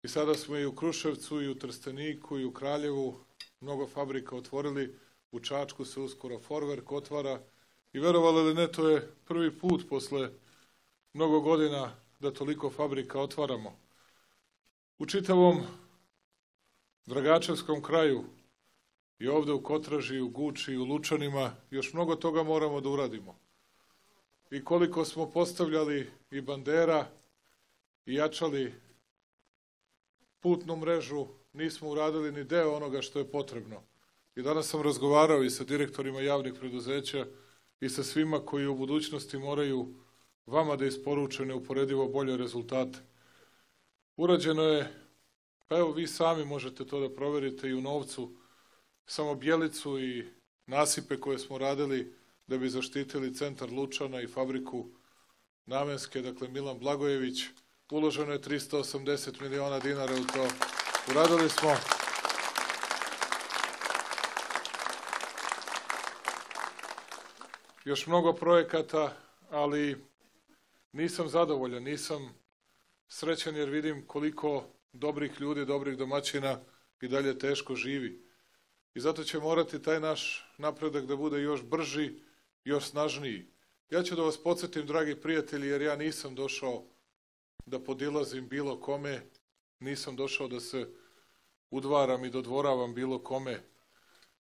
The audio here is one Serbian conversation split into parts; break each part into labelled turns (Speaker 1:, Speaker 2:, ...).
Speaker 1: I sada smo i u Kruševcu, i u Trsteniku, i u Kraljevu mnogo fabrika otvorili. U Čačku se uskoro Forverk otvara. I verovali ili ne, to je prvi put posle mnogo godina da toliko fabrika otvaramo. U čitavom Dragačevskom kraju i ovde u Kotraži, u Guči, u Lučanima još mnogo toga moramo da uradimo. I koliko smo postavljali i bandera i jačali putnu mrežu, nismo uradili ni deo onoga što je potrebno. I danas sam razgovarao i sa direktorima javnih preduzeća i sa svima koji u budućnosti moraju vama da isporuče neuporedivo bolje rezultate. Urađeno je, pa evo vi sami možete to da proverite i u novcu, samo Bjelicu i nasipe koje smo radili da bi zaštitili centar Lučana i fabriku namenske, dakle Milan Blagojević, uloženo je 380 miliona dinara u to. Uradili smo još mnogo projekata, ali nisam zadovoljan, nisam srećan jer vidim koliko dobrih ljudi, dobrih domaćina i dalje teško živi. I zato će morati taj naš napredak da bude još brži, još snažniji. Ja ću da vas podsjetim, dragi prijatelji, jer ja nisam došao da podilazim bilo kome, nisam došao da se udvaram i dodvoravam bilo kome.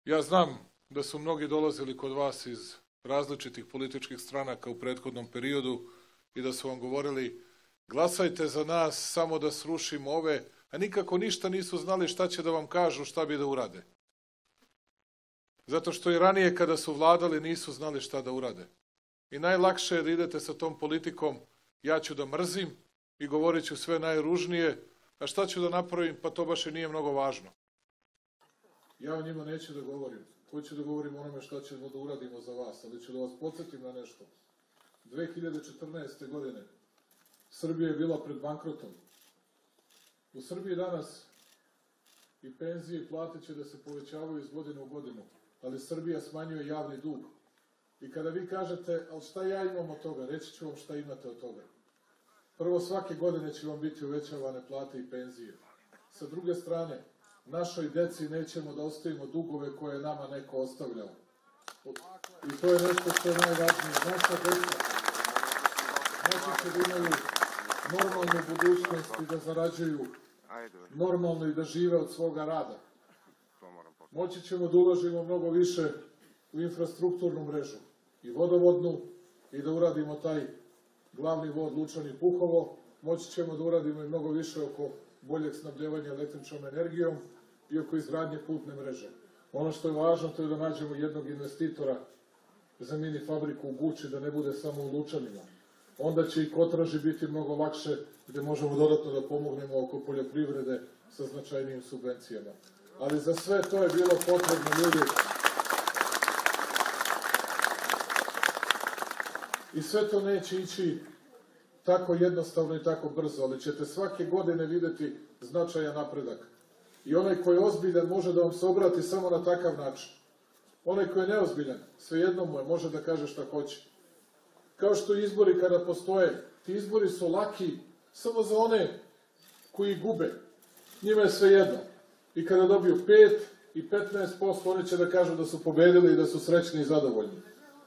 Speaker 1: Ja znam da su mnogi dolazili kod vas iz različitih političkih stranaka u prethodnom periodu i da su vam govorili glasajte za nas samo da srušimo ove, a nikako ništa nisu znali šta će da vam kažu, šta bi da urade. Zato što i ranije kada su vladali nisu znali šta da urade. I najlakše je da idete sa tom politikom ja ću da mrzim i govorit ću sve najružnije, a šta ću da napravim, pa to baš i nije mnogo važno. Ja o njima neću da govorim. Hoću da govorim onome šta ćemo da uradimo za vas, ali ću da vas podsjetim na nešto. 2014. godine Srbija je bila pred bankrotom. U Srbiji danas i penzije i plate će da se povećavaju iz godine u godinu, ali Srbija smanjuje javni dug. I kada vi kažete, ali šta ja imam od toga, reći ću vam šta imate od toga. Prvo, svake godine će vam biti uvećavane plate i penzije. Sa druge strane, našoj deci nećemo da ostavimo dugove koje je nama neko ostavljao. I to je nešto što je najvažnije. Naša deca moći će da imaju normalnu budućnost i da zarađuju normalno i da žive od svoga rada. Moći ćemo da uložimo mnogo više u infrastrukturnu mrežu i vodovodnu i da uradimo taj glavni vod Lučani Puhovo. Moći ćemo da uradimo i mnogo više oko boljeg snabdevanja električnom energijom i oko izgradnje putne mreže. Ono što je važno to je da nađemo jednog investitora za mini fabriku u Guči, da ne bude samo u Lučanima. Onda će i Kotraži biti mnogo lakše, gde možemo dodatno da pomognemo oko poljoprivrede sa značajnijim subvencijama. Ali za sve to je bilo potrebno, ljudi. I sve to neće ići tako jednostavno i tako brzo, ali ćete svake godine videti značajan napredak. I onaj koji je ozbiljan može da vam se obrati samo na takav način. Onaj koji je neozbiljan, svejedno mu je, može da kaže šta hoće. Kao što izbori kada postoje, ti izbori su laki samo za one koji gube. Njima je svejedno. I kada dobiju 5 i 15%, oni će da kažu da su pobedili i da su srećni i zadovoljni.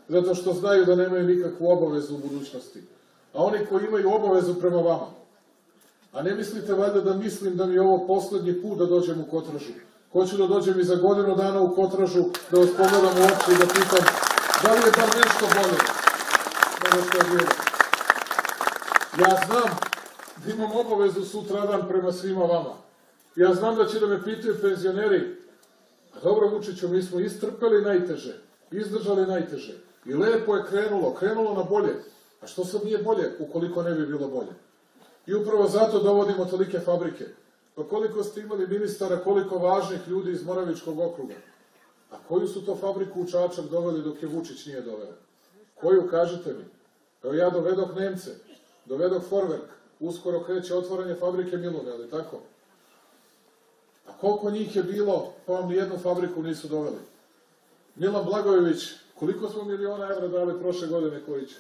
Speaker 1: Zato što znaju da nemaju nikakvu obavezu u budućnosti. A oni koji imaju obavezu prema vama. A ne mislite valjda da mislim da mi je ovo poslednji put da dođem u Kotražu. Hoću da dođem i za godinu dana u Kotražu, da vas pogledam u oči i da pitam da li je bar nešto bolje nego što je bilo. Ja znam da imam obavezu sutradan prema svima vama. Ja znam da će da me pitaju penzioneri, a dobro Vučiću, mi smo istrpeli najteže, izdržali najteže. I lepo je krenulo na bolje. A što sad nije bolje, ukoliko ne bi bilo bolje? I upravo zato dovodimo tolike fabrike. Pa koliko ste imali ministara, koliko važnih ljudi iz Moravičkog okruga. A koju su to fabriku u Čačak doveli dok je Vučić nije doveo? Koju, kažete mi? Evo ja dovedok Nemce, dovedok Forverk, uskoro kreće otvaranje fabrike Milune, ali tako? A koliko njih je bilo, pa vam nijednu fabriku nisu doveli? Milan Blagojević, koliko smo miliona evra dali prošle godine koji će?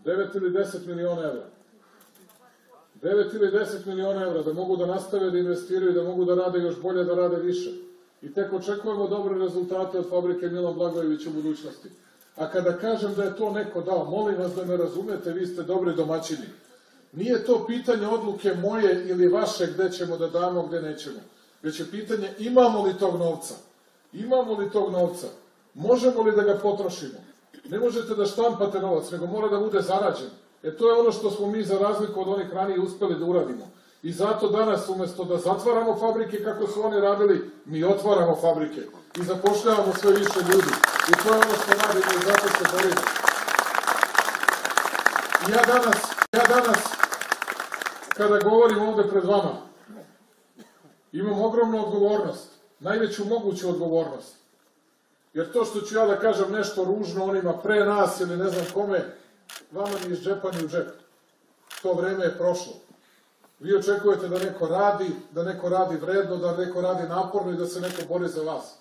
Speaker 1: 9 ili 10 miliona evra. 9 ili 10 miliona evra, da mogu da nastave da investiraju, da mogu da rade još bolje, da rade više. I tek očekujemo dobre rezultate od fabrike Milan Blagojević u budućnosti. A kada kažem da je to neko dao, molim vas da me razumete, vi ste dobri domaćini. Nije to pitanje odluke moje ili vaše gde ćemo da damo, gde nećemo. Već je pitanje imamo li tog novca. Imamo li tog novca? Možemo li da ga potrošimo? Ne možete da štampate novac, nego mora da bude zarađen. To je ono što smo mi za razliku od onih ranije uspeli da uradimo. I zato danas, umesto da zatvaramo fabrike kako su oni radili, mi otvaramo fabrike i zapošljavamo sve više ljudi. I to je ono što radimo i zato se borimo. Ja danas, kada govorim ovde pred vama, imam ogromnu odgovornost, najveću moguću odgovornost. Jer to što ću ja da kažem nešto ružno onima pre nas ili ne znam kome, vama ni iz džepa ni u džep. To vreme je prošlo. Vi očekujete da neko radi vredno, da neko radi naporno i da se neko bori za vas.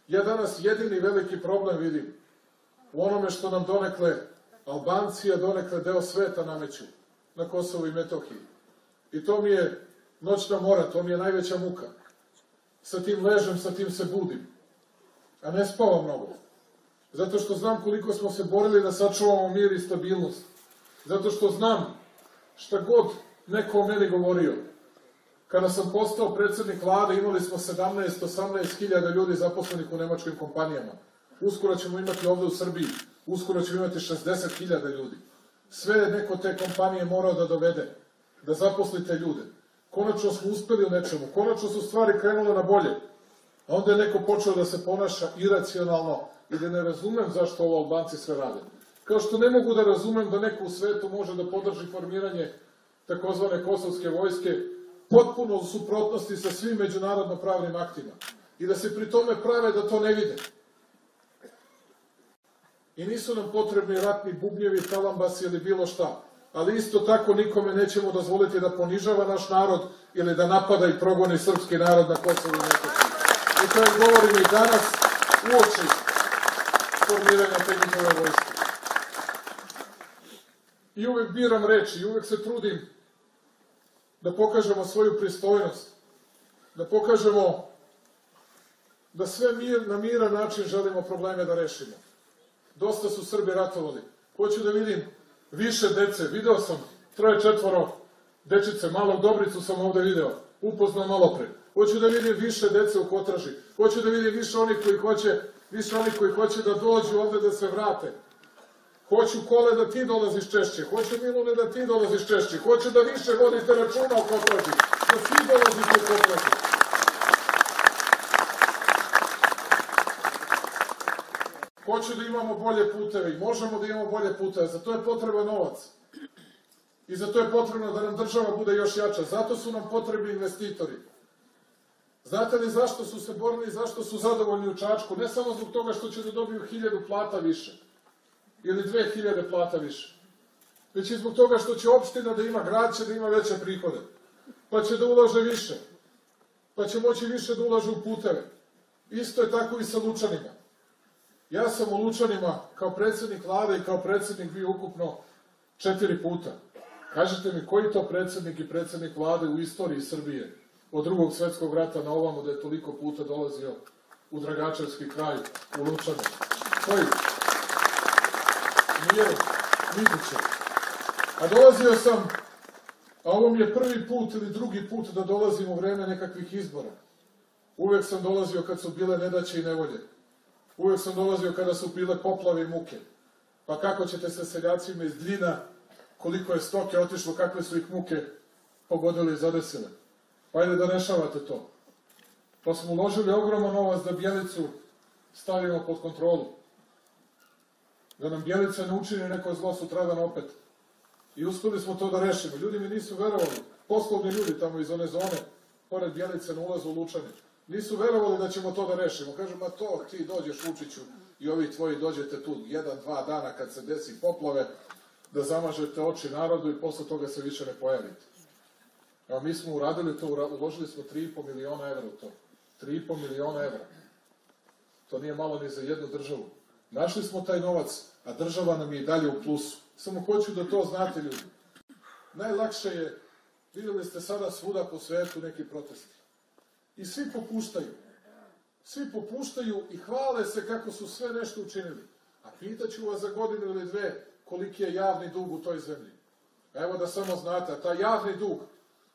Speaker 1: Ja danas jedini veliki problem vidim u onome što nam donekle Albanci, a donekle deo sveta nameću na Kosovu i Metohiji. I to mi je noćna mora, to mi je najveća muka. Sa tim ležem, sa tim se budim. A ne spavam mnogo. Zato što znam koliko smo se borili da sačuvamo mir i stabilnost. Zato što znam šta god neko o meni govorio. Kada sam postao predsednik vlade, imali smo 17-18 hiljada ljudi zaposlenih u nemačkim kompanijama. Uskoro ćemo imati ovde u Srbiji, uskoro ćemo imati 60 hiljada ljudi. Sve je neko te kompanije morao da dovede, da zaposlite ljude. Konačno smo uspeli u nečemu, konačno su stvari krenule na bolje. A onda je neko počeo da se ponaša iracionalno i da ne razumem zašto ovo Albanci sve rade. Kao što ne mogu da razumem da neko u svetu može da podrži formiranje takozvane kosovske vojske potpuno u suprotnosti sa svim međunarodno pravnim aktima i da se pri tome prave da to ne vide. I nisu nam potrebni ratni bubnjevi, talambasi ili bilo šta, ali isto tako nikome nećemo dozvoliti da ponižava naš narod ili da napada i progoni srpski narod na Kosovu i Metohiji. I to je govorim i danas uoči formiranja te njihove vojske. I uvek biram reči, i uvek se trudim da pokažemo svoju pristojnost, da pokažemo da sve na miran način želimo probleme da rešimo. Dosta su Srbi ratovali. Hoću da vidim više dece. Video sam 3-4 dečice, malog Dobricu sam ovde video, upoznao malo pre. Hoću da vidim više dece u Kotraži. Hoću da vidim više onih koji hoće da dođu ovde da se vrate. Hoću Kole da ti dolaziš češće, hoću Milune da ti dolaziš češće, hoću da više vodite računa o Kotraži, da svi dolazite u Kotraži. Hoću da imamo bolje puteve i možemo da imamo bolje puteve, za to je potreban novac. I za to je potrebno da nam država bude još jača, zato su nam potrebni investitori. Znate li zašto su se borili i zašto su zadovoljni u Čačku? Ne samo zbog toga što će da dobiju 1000 plata više ili 2000 plata više, već i zbog toga što će opština da ima, grad će da ima veće prihode, pa će da ulaže više, pa će moći više da ulaže u puteve. Isto je tako i sa Lučanima. Ja sam u Lučanima kao predsednik vlade i kao predsednik bio ukupno 4 puta. Kažite mi koji to predsednik i predsednik vlade u istoriji Srbije od Drugog svetskog rata na ovamo da je toliko puta dolazio u Dragačevski kraj, u Lučane? Koji? Nije moguće. A dolazio sam, a ovo mi je prvi put ili drugi put da dolazim u vreme nekakvih izbora. Uvek sam dolazio kad su bile nedaće i nevolje. Uvek sam dolazio kada su bile poplave i muke. Pa kako ćete sa seljacima iz Dljina, koliko je stoke otišlo, kakve su ih muke pogodile i zadesile. Pa ajde da rešavate to. Pa smo uložili ogroman novac da Bjelicu stavimo pod kontrolu. Da nam Bjelica ne učini neko zlo sutradan opet. I uspeli smo to da rešimo. Ljudi mi nisu verovali, poslovni ljudi tamo iz one zone, pored Bjelice na ulazu u Lučane, nisu verovali da ćemo to da rešimo. Kažu, ma to ti dođeš Vučiću i ovi tvoji dođete tu 1-2 dana kad se desi poplave, da zamažete oči narodu i posle toga se više ne pojavite. Evo, mi smo uradili to, uložili smo 3,5 miliona evra u to. 3,5 miliona evra. To nije malo ni za jednu državu. Našli smo taj novac, a država nam je i dalje u plusu. Samo hoću da to znate, ljudi. Najlakše je Vidjeli ste sada svuda po svetu neki protesti. I svi popuštaju. Svi popuštaju i hvale se kako su sve nešto učinili. A pitaću vas za godinu ili dve koliki je javni dug u toj zemlji. Evo da samo znate, taj javni dug,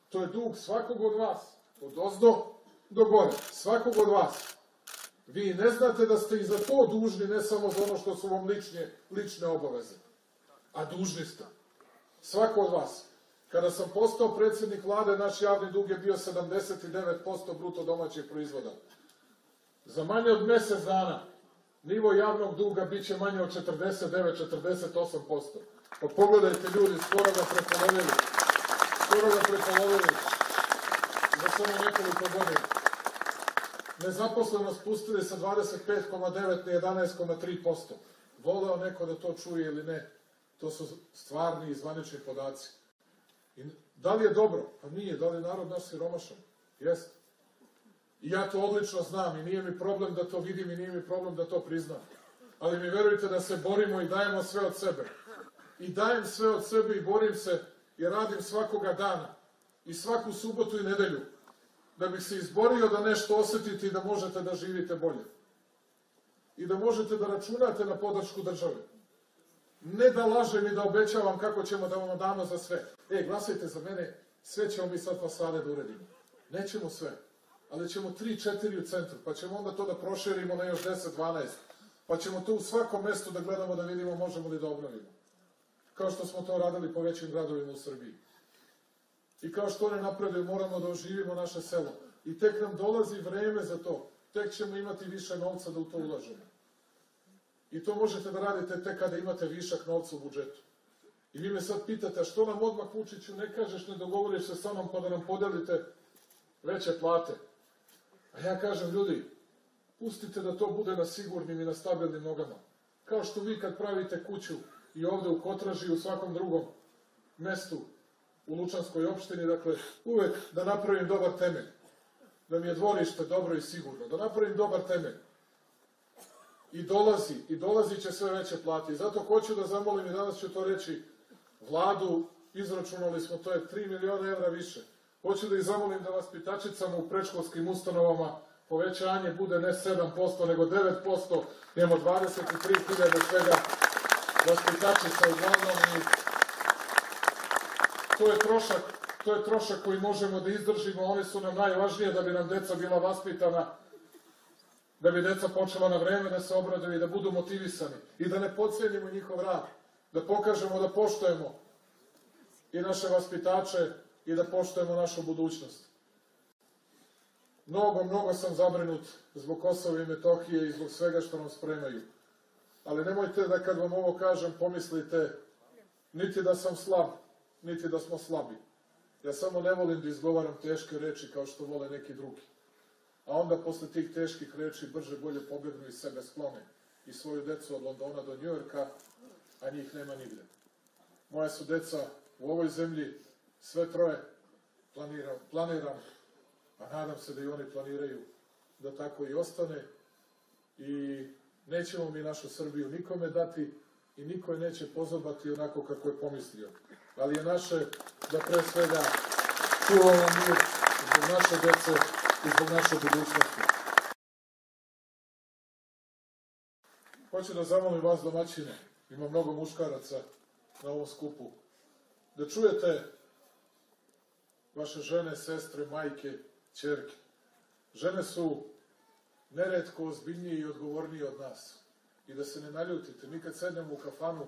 Speaker 1: to je dug svakog od vas, od ozdo do gore, svakog od vas. Vi ne znate da ste i za to dužni, ne samo za ono što su vam lične obaveze. A dužni ste. Svako od vas. Kada sam postao predsjednik vlade, naš javni dug je bio 79% bruto domaćeg proizvoda. Za manje od mjesec dana nivo javnog duga bit će manje od 49-48%. Pa pogledajte ljudi, skoro ga prepolovili. Skoro ga prepolovili za samo nekoliko godina. Nezaposlenost spustili sa 25,9 na 11,3%. Voleo neko da to čuje ili ne. To su stvarni i zvanični podaci. I da li je dobro? Pa nije. Da li je narod naš siromašan? Jeste. I ja to odlično znam i nije mi problem da to vidim i nije mi problem da to priznam. Ali mi verujte da se borimo i dajemo sve od sebe. I dajem sve od sebe i borim se i radim svakoga dana i svaku subotu i nedelju da bih se izborio da nešto osjetite i da možete da živite bolje. I da možete da računate na podršku države. Ne da lažem i da obećavam kako ćemo da vam damo za sve. Glasajte za mene, sve ćemo mi sad fasade da uredimo. Nećemo sve, ali ćemo 3-4 u centru, pa ćemo onda to da proširimo na još 10-12. Pa ćemo to u svakom mjestu da gledamo da vidimo možemo li da obnovimo. Kao što smo to radili po većim gradovima u Srbiji. I kao što one napreduju, moramo da oživimo naše selo. I tek nam dolazi vreme za to. Tek ćemo imati više novca da u to ulažemo. I to možete da radite tek kada imate višak novca u budžetu. I vi me sad pitate, a što nam odmah, Vučiću, ne kažeš, ne dogovoriš se sa mnom pa da nam podelite veće plate? A ja kažem, ljudi, pustite da to bude na sigurnim i na stabilnim nogama. Kao što vi kad pravite kuću i ovde u Kotraži i u svakom drugom mestu u Lučanskoj opštini, dakle, uvek da napravim dobar temelj. Da mi je dvorište dobro i sigurno. Da napravim dobar temelj. I dolazi će sve veće plate. I zato hoću da zamolim, i danas ću to reći, vladu, izračunali smo, to je 3 miliona evra više. Hoću da ih zamolim da vaspitačicama u predškolskim ustanovama povećanje bude ne 7%, nego 9%, imamo 23.000 svega vaspitačica uglavnom i to je trošak koji možemo da izdržimo, one su nam najvažnije da bi nam deca bila vaspitana, da bi deca počela na vreme da se obraduju i da budu motivisani i da ne podcijenimo njihov rad, da pokažemo da poštujemo i naše vaspitače i da poštujemo našu budućnost. Mnogo sam zabrinut zbog Kosova i Metohije i zbog svega što nam spremaju. Ali nemojte da kad vam ovo kažem pomislite niti da sam slab, niti da smo slabi. Ja samo ne volim da izgovaram teške reči kao što vole neki drugi. A onda posle tih teških reči brže bolje pobegnu iz sebe sklone i svoju decu od Londona do Njujorka, a njih nema nigde. Moja su deca u ovoj zemlji, sve troje planiram, a nadam se da i oni planiraju da tako i ostane i nećemo mi našu Srbiju nikome dati i niko je neće pozobati onako kako je pomislio. Ali je naše da pre svega čuvamo mir zbog naše dece i zbog naše budućnosti. Hoću da zamolim vas domaćine, ima mnogo muškaraca na ovom skupu, da čujete vaše žene, sestre, majke, ćerke. Žene su neretko ozbiljnije i odgovornije od nas. I da se ne naljutite, mi kad sednemo u kafanu,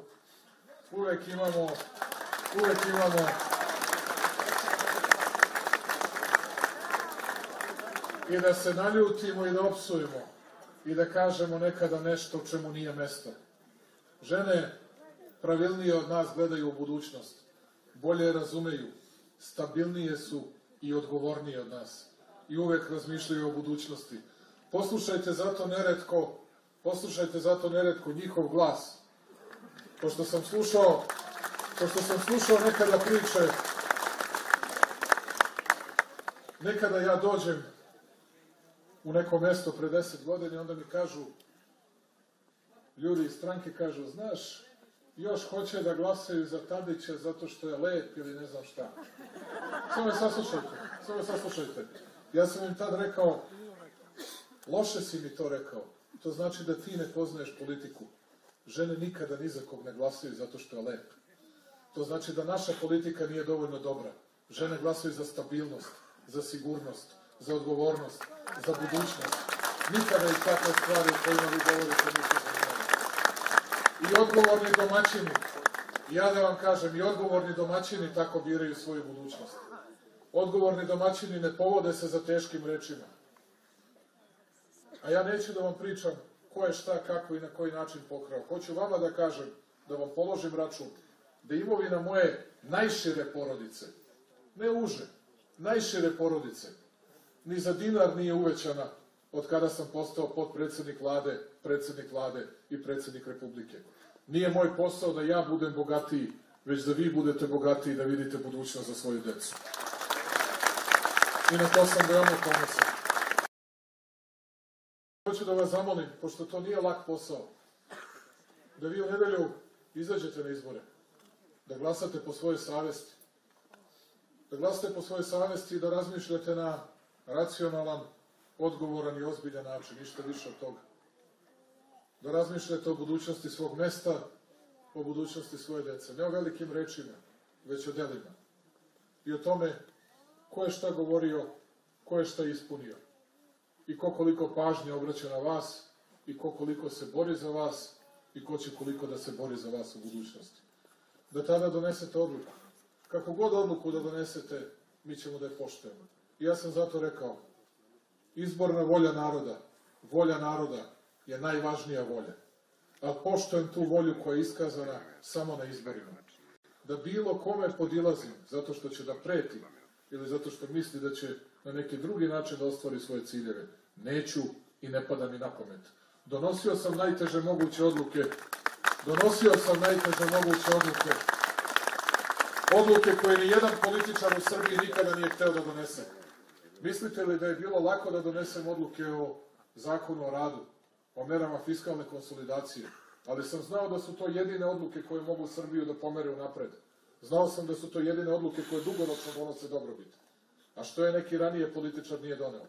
Speaker 1: uvek imamo i da se naljutimo i da opsujemo i da kažemo nekada nešto u čemu nije mesto. Žene pravilnije od nas gledaju u budućnost, bolje razumeju, stabilnije su i odgovornije od nas i uvek razmišljaju o budućnosti. Poslušajte zato neretko njihov glas. Pošto sam slušao nekada priče, nekada ja dođem u neko mesto pre 10 godina i onda mi kažu, ljudi iz stranke kažu, znaš, još hoće da glasaju za Tadića zato što je lep ili ne znam šta. Samo me saslušajte. Ja sam im tad rekao, loše si mi to rekao. To znači da ti ne poznaješ politiku. Žene nikada ni za kog ne glasaju zato što je lep. To znači da naša politika nije dovoljno dobra. Žene glasaju za stabilnost, za sigurnost, za odgovornost, za budućnost. Nikada i takve stvari o kojima vi govorite nisu zanimljene. I odgovorni domaćini, ja da vam kažem, i odgovorni domaćini tako biraju svoju budućnost. Odgovorni domaćini ne povode se za teškim rečima. A ja neću da vam pričam ko je šta, kako i na koji način pokrao. Hoću vama da kažem, da vam položim račun, da imovina moje najšire porodice, ne uže, najšire porodice, ni za dinar nije uvećana od kada sam postao potpredsednik vlade, predsednik vlade i predsednik Republike. Nije moj posao da ja budem bogatiji, već da vi budete bogatiji, da vidite budućnost za svoju decu. I na to sam veoma ponosan. Hoću da vas zamolim, pošto to nije lak posao, da vi u nedelju izađete na izbore, da glasate po svojoj savesti. Da glasate po svojoj savesti i da razmišljate na racionalan, odgovoran i ozbiljan način, ništa više od toga. Da razmišljate o budućnosti svog mesta, o budućnosti svoje dece. Ne o velikim rečima, već o delima. I o tome ko je šta govorio, ko je šta ispunio. I ko koliko pažnje obraća na vas, i ko koliko se bori za vas, i ko će koliko da se bori za vas u budućnosti. Da tada donesete odluku. Kako god odluku da donesete, mi ćemo da je poštujemo. I ja sam zato rekao, izborna volja naroda je najvažnija volja. Ali poštujem tu volju koja je iskazana samo na izborima. Da bilo kome podilazim zato što će da preti ili zato što misli da će na neki drugi način da ostvari svoje ciljeve, neću i ne pada mi na pamet. Donosio sam najteže moguće odluke, odluke koje ni jedan političar u Srbiji nikada nije hteo da donese. Mislite li da je bilo lako da donesem odluke o zakonu o radu, o merama fiskalne konsolidacije, ali sam znao da su to jedine odluke koje mogu Srbiju da pomere unapred. Znao sam da su to jedine odluke koje dugoročno donose dobrobit. A što je neki ranije političar nije doneo?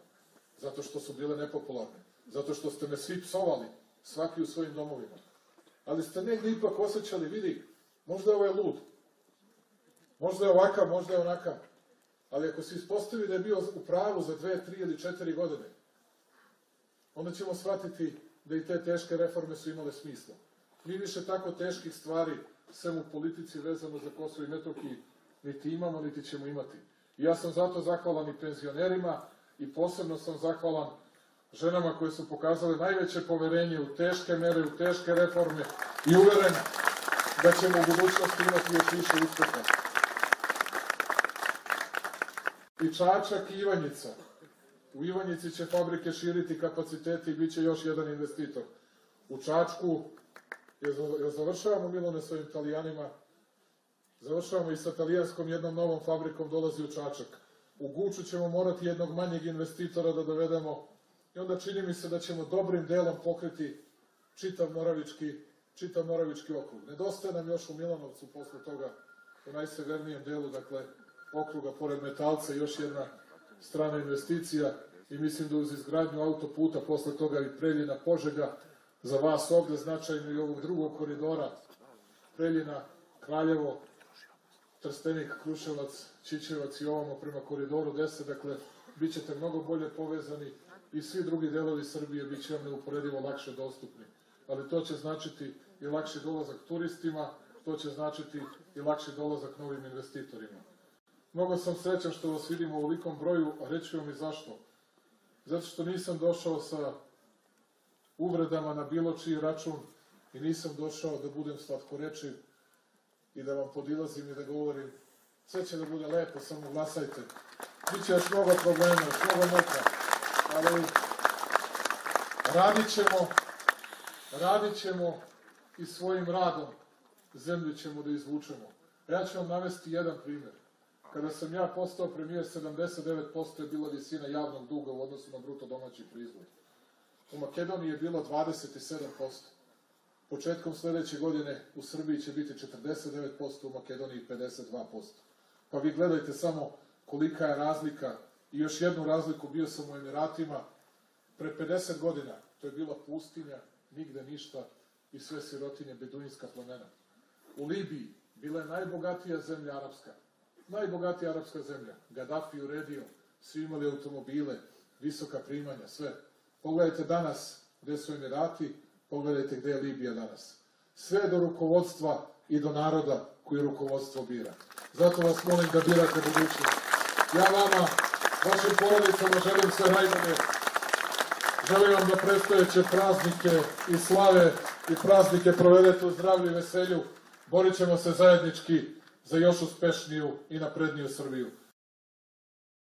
Speaker 1: Zato što su bile nepopularne. Zato što ste me svi psovali, svaki u svojim domovima. Ali ste negdje ipak osjećali, vidi, možda je ovaj lud, možda je ovakav, možda je onakav. Ali ako se ispostavi da je bio u pravu za 2, 3 ili 4 godine, onda ćemo shvatiti da i te teške reforme su imale smisla. Mi više tako teških stvari, sem u politici vezano za Kosovo i Metohiju, niti imamo, niti ćemo imati. I ja sam zato zahvalan i penzionerima i posebno sam zahvalan ženama koje su pokazale najveće poverenje u teške mere, u teške reforme i uveren da ćemo u budućnosti imati još više uspeha. I Čačak i Ivanjica. U Ivanjici će fabrike širiti kapaciteti i bit će još jedan investitor. U Čačku, završavamo Milone s ovim Italijanima, završavamo i sa talijanskom jednom novom fabrikom dolazi u Čačak. U Guču ćemo morati jednog manjeg investitora da dovedemo i onda čini mi se da ćemo dobrim delom pokriti čitav Moravički okrug. Nedostaje nam još u Milanovcu posle toga, u najsevernijem delu, dakle, okruga pored Metalca, još jedna strana investicija i mislim da uz izgradnju autoputa, posle toga i Preljina Požega, za vas ovde značajno i ovog drugog koridora, Preljina, Kraljevo, Trstenik, Kruševac, Ćićevac i ovamo prema koridoru 10, dakle, bit ćete mnogo bolje povezani i svi drugi delovi Srbije bit će vam neuporedivo lakše dostupni. Ali to će značiti i lakši dolazak turistima, to će značiti i lakši dolazak novim investitorima. Mnogo sam srećan što vas vidim u ovolikom broju, a reći vam i zašto. Zato što nisam došao sa uvredama na bilo čiji račun i nisam došao da budem slatkorečiv i da vam podilazim i da govorim sve će da bude lepo, samo glasajte. Biće još mnogo problema, još mnogo muka, ali radit ćemo i svojim radom zemlju ćemo da izvučemo. Ja ću vam navesti jedan primjer. Kada sam ja postao premijer, 79% je bila visina javnog duga u odnosu na bruto domaći proizvod. U Makedoniji je bilo 27%. Početkom sljedeće godine u Srbiji će biti 49%, u Makedoniji 52%. Pa vi gledajte samo kolika je razlika. I još jednu razliku, bio sam u Emiratima, pre 50 godina, to je bila pustinja, nigde ništa i sve sirotinje, beduinska plemena. U Libiji bila je najbogatija zemlja arapska. Najbogatija arapska zemlja. Gaddafi uredio, svi imali automobile, visoka primanja, sve. Pogledajte danas gde su Emirati, pogledajte gde je Libija danas. Sve do rukovodstva i do naroda koji rukovodstvo bira. Zato vas molim da birate budućnost. Ja vama, vašim porodicama želim sve najbolje. Želim vam da predstojeće praznike i slave i praznike provedete u zdravlju i veselju. Borit ćemo se zajednički za još uspešniju i napredniju Srbiju.